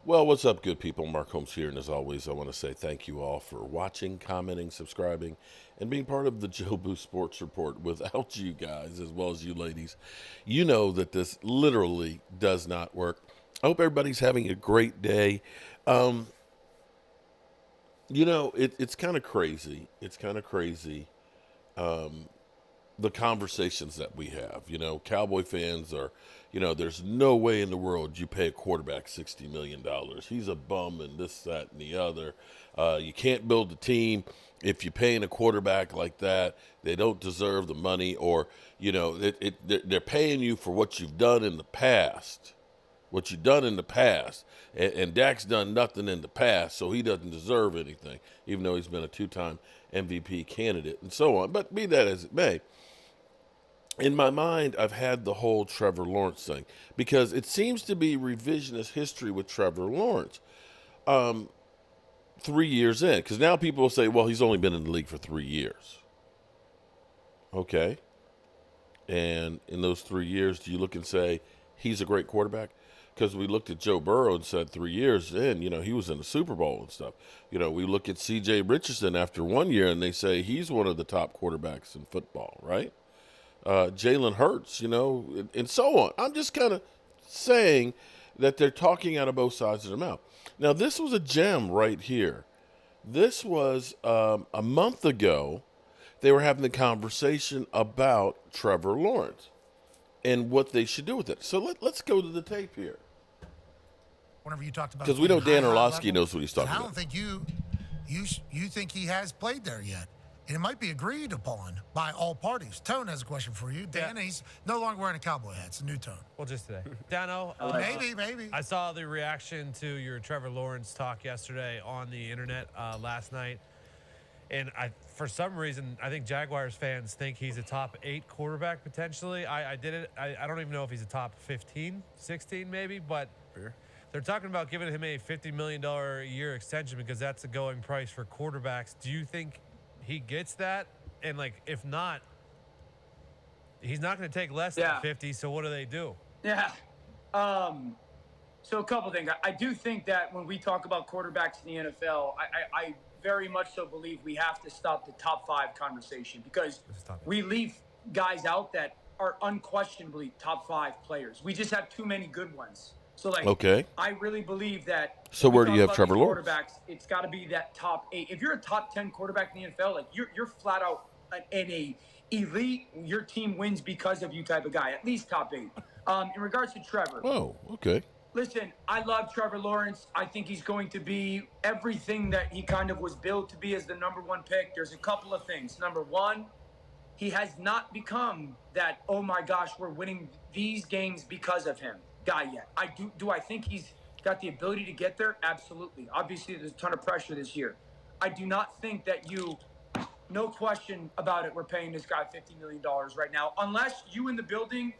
Well, what's up, good people? Mark Holmes here, and as always, I want to say thank you all for watching, commenting, subscribing, and being part of the Joe Boo Sports Report. Without you guys, as well as you ladies, you know that this literally does not work. I hope everybody's having a great day. Um, it's kind of crazy. It's kind of crazy the conversations that we have. Cowboy fans are, there's no way in the world you pay a quarterback $60 million. He's a bum and this, that, and the other. You can't build a team if you're paying a quarterback like that. They don't deserve the money, or they're paying you for what you've done in the past. What you've done in the past, and Dak's done nothing in the past, so he doesn't deserve anything, even though he's been a two-time MVP candidate and so on. But be that as it may, in my mind, I've had the whole Trevor Lawrence thing because it seems to be revisionist history with Trevor Lawrence. 3 years in, because now people will say, well, he's only been in the league for 3 years. Okay. And in those 3 years, do you look and say he's a great quarterback? Because we looked at Joe Burrow and said 3 years in, he was in the Super Bowl and stuff. We look at C.J. Richardson after 1 year and they say he's one of the top quarterbacks in football, right? Jalen Hurts, and so on. I'm just kind of saying that they're talking out of both sides of their mouth. Now, this was a gem right here. This was a month ago. They were having the conversation about Trevor Lawrence and what they should do with it. So let's go to the tape here. Whenever you talked about, because we know Dan high Orlovsky level, knows what he's talking I about. don't think you think he has played there yet. And it might be agreed upon by all parties. Tone has a question for you. Dan, he's no longer wearing a cowboy hat. It's a new tone. Well, just today. Dano, Maybe. I saw the reaction to your Trevor Lawrence talk yesterday on the internet last night. And for some reason, I think Jaguars fans think he's a top 8 quarterback potentially. I don't even know if he's a top 15, 16 maybe, but they're talking about giving him a $50 million a year extension because that's the going price for quarterbacks. Do you think he gets that? And if not, he's not going to take less than 50. So what do they do? Yeah. So a couple things. I do think that when we talk about quarterbacks in the NFL, I very much so believe we have to stop the top 5 conversation because we leave guys out that are unquestionably top 5 players. We just have too many good ones. So okay. I really believe that. So where do you have Trevor Lawrence? Quarterbacks, it's got to be that top 8. If you're a top 10 quarterback in the NFL, you're flat out in a elite. Your team wins because of you type of guy. At least top 8. In regards to Trevor. Oh, okay. Listen, I love Trevor Lawrence. I think he's going to be everything that he kind of was built to be as the number 1 pick. There's a couple of things. Number 1, he has not become that, oh my gosh, we're winning these games because of him guy yet. Do I think he's got the ability to get there? Absolutely. Obviously, there's a ton of pressure this year. I do not think that no question about it, we're paying this guy $50 million right now, unless you in the building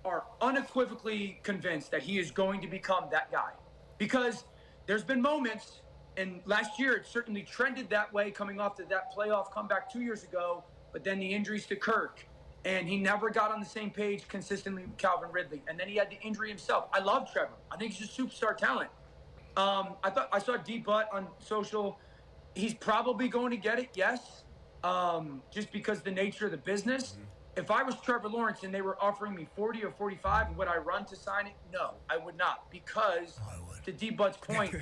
are unequivocally convinced that he is going to become that guy. Because there's been moments, and last year it certainly trended that way coming off to that playoff comeback 2 years ago, but then the injuries to Kirk, and he never got on the same page consistently with Calvin Ridley, and then he had the injury himself. I love Trevor. I think he's a superstar talent. I saw D-Butt on social. He's probably going to get it, yes, just because the nature of the business. Mm-hmm. If I was Trevor Lawrence and they were offering me 40 or 45, would I run to sign it? No, I would not, because to D-Butt's point,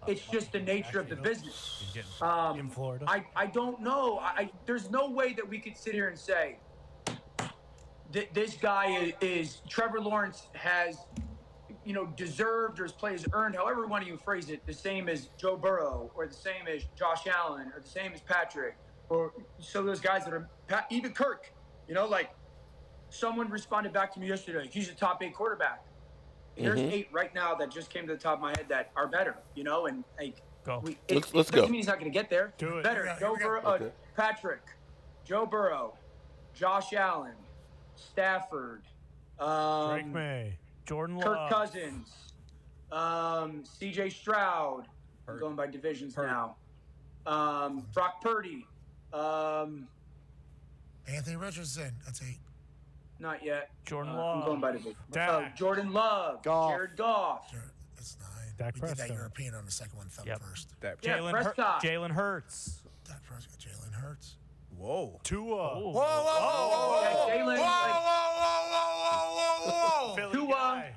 it's just the nature of the business. In Florida. I don't know. There's no way that we could sit here and say this guy is Trevor Lawrence has, deserved, or his play is earned, however one of you phrase it, the same as Joe Burrow or the same as Josh Allen or the same as Patrick, or so those guys that are even Kirk. Someone responded back to me yesterday. He's a top 8 quarterback. There's 8 right now that just came to the top of my head that are better, and go. Let's go. Doesn't mean he's not going to get there. Do it. Better. Yeah, Joe Burrow, okay. Patrick, Joe Burrow, Josh Allen, Stafford, Drake May, Jordan Love, Kirk Cousins, C.J. Stroud. I'm going by divisions now. Brock Purdy. Anthony Richardson. That's 8. Not yet. Jordan Love. I'm going by division. Dak. Jordan Love. Goff. Jared Goff. Sure. That's 9. Dak We did that Prescott. European on the second one, thumb first. Prescott. Jalen Hurts. Dak Prescott, Jalen Hurts. Whoa. Tua. Whoa, whoa, whoa, Yeah, Jalen, whoa. Philly Tua, guy.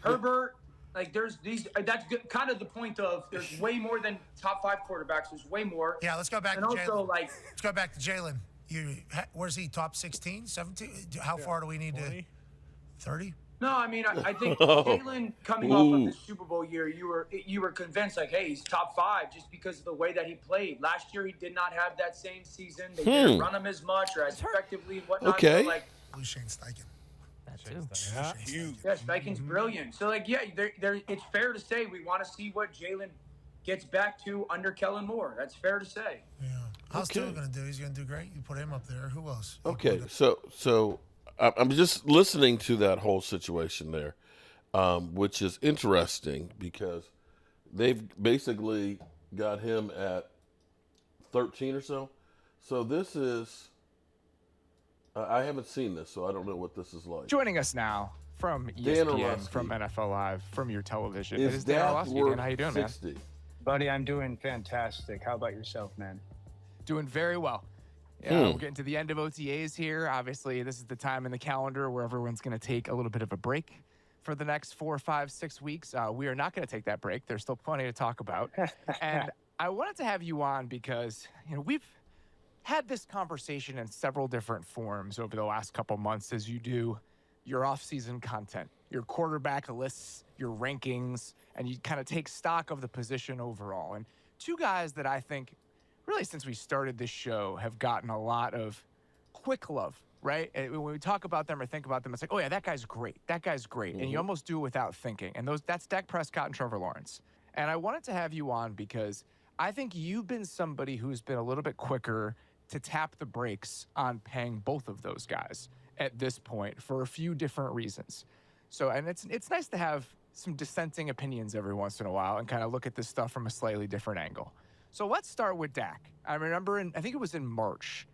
Herbert. Like there's these. That's kind of the point of there's way more than top 5 quarterbacks. There's way more. Yeah, let's go back And to also, Jalen. like, Let's go back to Jalen. Where's he? Top 16, 17? How far do we need 20? to? 30? no, I mean, I think Jalen coming off of the Super Bowl year, you were convinced like, hey, he's top 5 just because of the way that he played. Last year, he did not have that same season. They didn't run him as much or as effectively and whatnot. Okay. So, like, Blue Shane Steichen. That too. Yeah. Huge. yeah, Steichen's brilliant. So, like, yeah, it's fair to say we want to see what Jalen gets back to under Kellen Moore. That's fair to say. Yeah. How's Okay. Tua going to do? He's going to do great. You put him up there. Who else? Okay, so I'm just listening to that whole situation there, which is interesting because they've basically got him at 13 or so. So this is, I haven't seen this, so I don't know what this is like. Joining us now from Dan ESPN, Orlovsky. from NFL Live, from your television. It Is is Dan that Orlovsky. Dan, worth how you doing, 60? man? Buddy, I'm doing fantastic. How about yourself, man? Doing very well. Yeah, we're getting to the end of OTAs here. Obviously, this is the time in the calendar where everyone's going to take a little bit of a break for the next 4, 5, 6 weeks. We are not going to take that break. There's still plenty to talk about. And I wanted to have you on because, we've had this conversation in several different forms over the last couple months as you do your off-season content, your quarterback lists, your rankings, and you kind of take stock of the position overall. And two guys that I think, really since we started this show, have gotten a lot of quick love, right? And when we talk about them or think about them, it's like, oh yeah, that guy's great. That guy's great. And you almost do it without thinking. And that's Dak Prescott and Trevor Lawrence. And I wanted to have you on because I think you've been somebody who's been a little bit quicker to tap the brakes on paying both of those guys at this point for a few different reasons. So, and it's nice to have some dissenting opinions every once in a while and kind of look at this stuff from a slightly different angle. So let's start with Dak. I remember I think it was in March,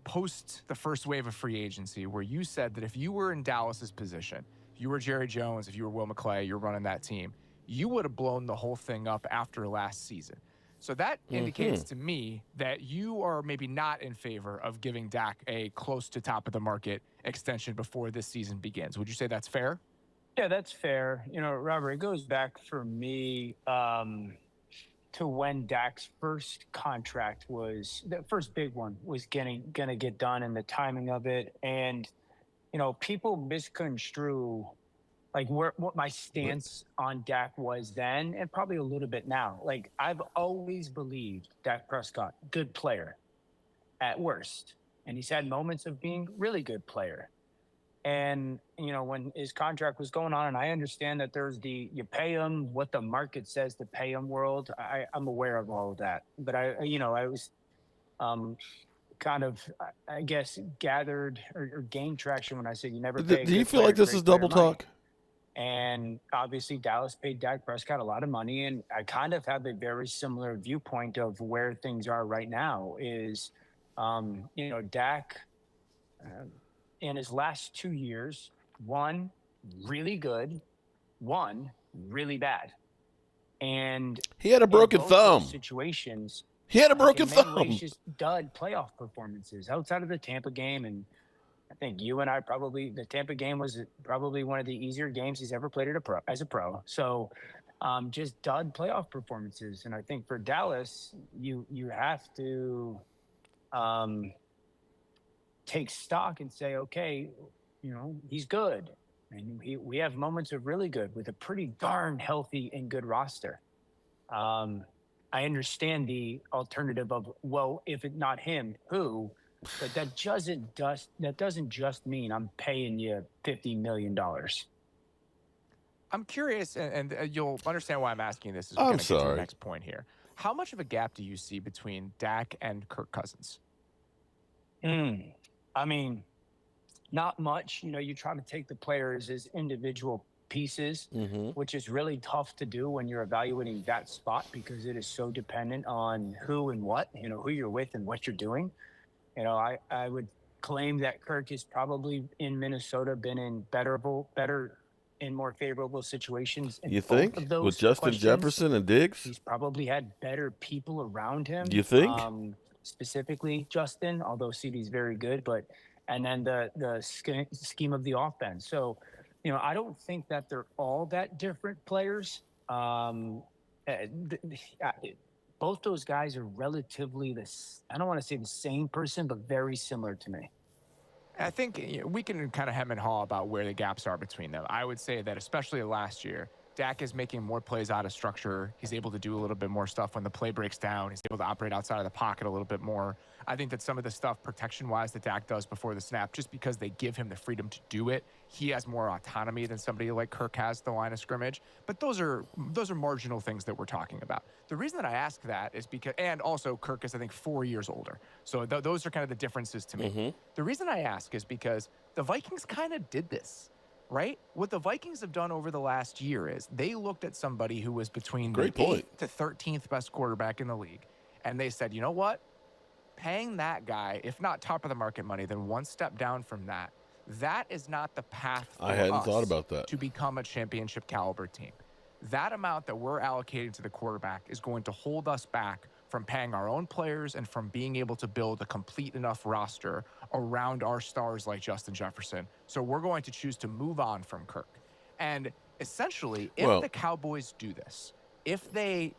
post the first wave of free agency, where you said that if you were in Dallas's position, if you were Jerry Jones, if you were Will McClay, you're running that team, you would have blown the whole thing up after last season. So that indicates to me that you are maybe not in favor of giving Dak a close to top of the market extension before this season begins. Would you say that's fair? Yeah, that's fair. Robert, it goes back for me to when Dak's first contract the first big one was going to get done and the timing of it. And, people misconstrue like what my stance on Dak was then and probably a little bit now. Like, I've always believed Dak Prescott, good player at worst. And he's had moments of being really good player. And, when his contract was going on, and I understand that there's you pay him what the market says to pay him world. I'm aware of all of that. But I was kind of, I guess, gathered or gained traction when I said you never pay. Do you feel like this is double talk? And obviously Dallas paid Dak Prescott a lot of money. And I kind of have a very similar viewpoint of where things are right now is, Dak in his last 2 years, one really good, one really bad. And he had a broken thumb. Situations. He had a broken in many thumb. ways, just dud playoff performances outside of the Tampa game. And I think you and I the Tampa game was probably one of the easier games he's ever played as a pro. So just dud playoff performances. And I think for Dallas, you have to take stock and say, okay, he's good. And we have moments of really good with a pretty darn healthy and good roster. I understand the alternative of, well, if it's not him, who? But that doesn't just mean I'm paying you $50 million. I'm curious, and you'll understand why I'm asking this. Is I'm get to the sorry. next point here. How much of a gap do you see between Dak and Kirk Cousins? I mean, not much. You try to take the players as individual pieces, which is really tough to do when you're evaluating that spot because it is so dependent on who and what, who you're with and what you're doing. I would claim that Kirk has probably in Minnesota been in better in more favorable situations in You both think of with those Justin questions. Jefferson and Diggs? He's probably had better people around him. You think? Specifically Justin, although CD's very good, but and then the scheme of the offense. So, I don't think that they're all that different players. Uh, th- uh, Both those guys are relatively this. I don't want to say the same person, but very similar to me. I think we can kind of hem and haw about where the gaps are between them. I would say that especially last year, Dak is making more plays out of structure. He's able to do a little bit more stuff when the play breaks down. He's able to operate outside of the pocket a little bit more. I think that some of the stuff protection-wise that Dak does before the snap, just because they give him the freedom to do it, he has more autonomy than somebody like Kirk has at the line of scrimmage. But those are marginal things that we're talking about. The reason that I ask that is because, and also Kirk is I think 4 years older, so those are kind of the differences to me. The reason I ask is because the Vikings kind of did this. Right? What the Vikings have done over the last year is they looked at somebody who was between Great the point. 8th to 13th best quarterback in the league, and they said, you know what? Paying that guy, if not top of the market money, then one step down from that, that is not the path for I hadn't thought us about that. to become a championship caliber team. That amount that we're allocating to the quarterback is going to hold us back from paying our own players and from being able to build a complete enough roster around our stars like Justin Jefferson. So we're going to choose to move on from Kirk. And essentially, if Well, the Cowboys do this, if they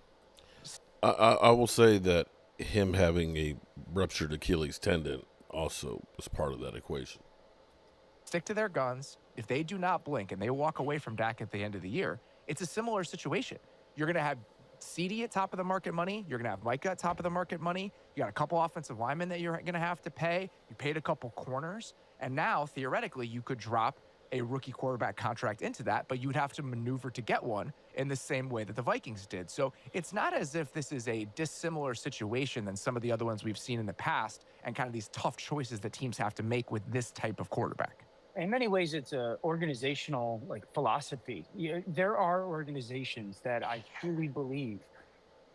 I will say that him having a ruptured Achilles tendon also was part of that equation. stick to their guns, if they do not blink and they walk away from Dak at the end of the year, it's a similar situation. You're going to have CD at top of the market money. You're going to have Micah at top of the market money. You got a couple offensive linemen that you're going to have to pay. You paid a couple corners. And now, theoretically, you could drop a rookie quarterback contract into that, but you'd have to maneuver to get one in the same way that the Vikings did. So it's not as if this is a dissimilar situation than some of the other ones we've seen in the past and kind of these tough choices that teams have to make with this type of quarterback. In many ways, it's a organizational philosophy. There are organizations that I truly believe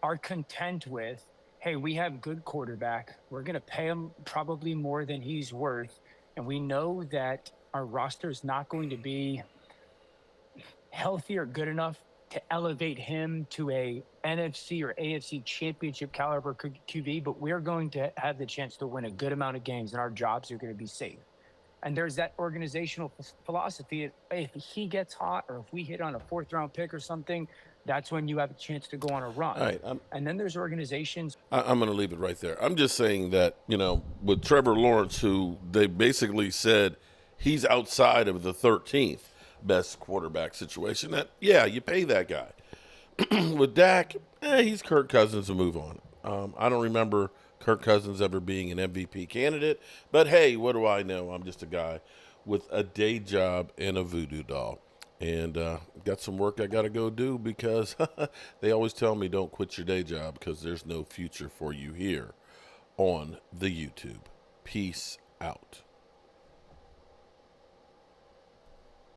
are content with, hey, we have good quarterback. We're going to pay him probably more than he's worth, and we know that our roster is not going to be healthy or good enough to elevate him to a NFC or AFC championship caliber QB, but we're going to have the chance to win a good amount of games, and our jobs are going to be safe. And there's that organizational philosophy. If he gets hot or if we hit on a fourth round pick or something, that's when you have a chance to go on a run. All right, And then there's organizations. I'm going to leave it right there. I'm just saying that, with Trevor Lawrence, who they basically said he's outside of the 13th best quarterback situation, that, yeah, you pay that guy. With Dak, he's Kirk Cousins and move on. I don't remember Kirk Cousins ever being an MVP candidate, but hey, what do I know? I'm just a guy with a day job and a voodoo doll. And got some work I got to go do because they always tell me don't quit your day job because there's no future for you here on the YouTube. Peace out.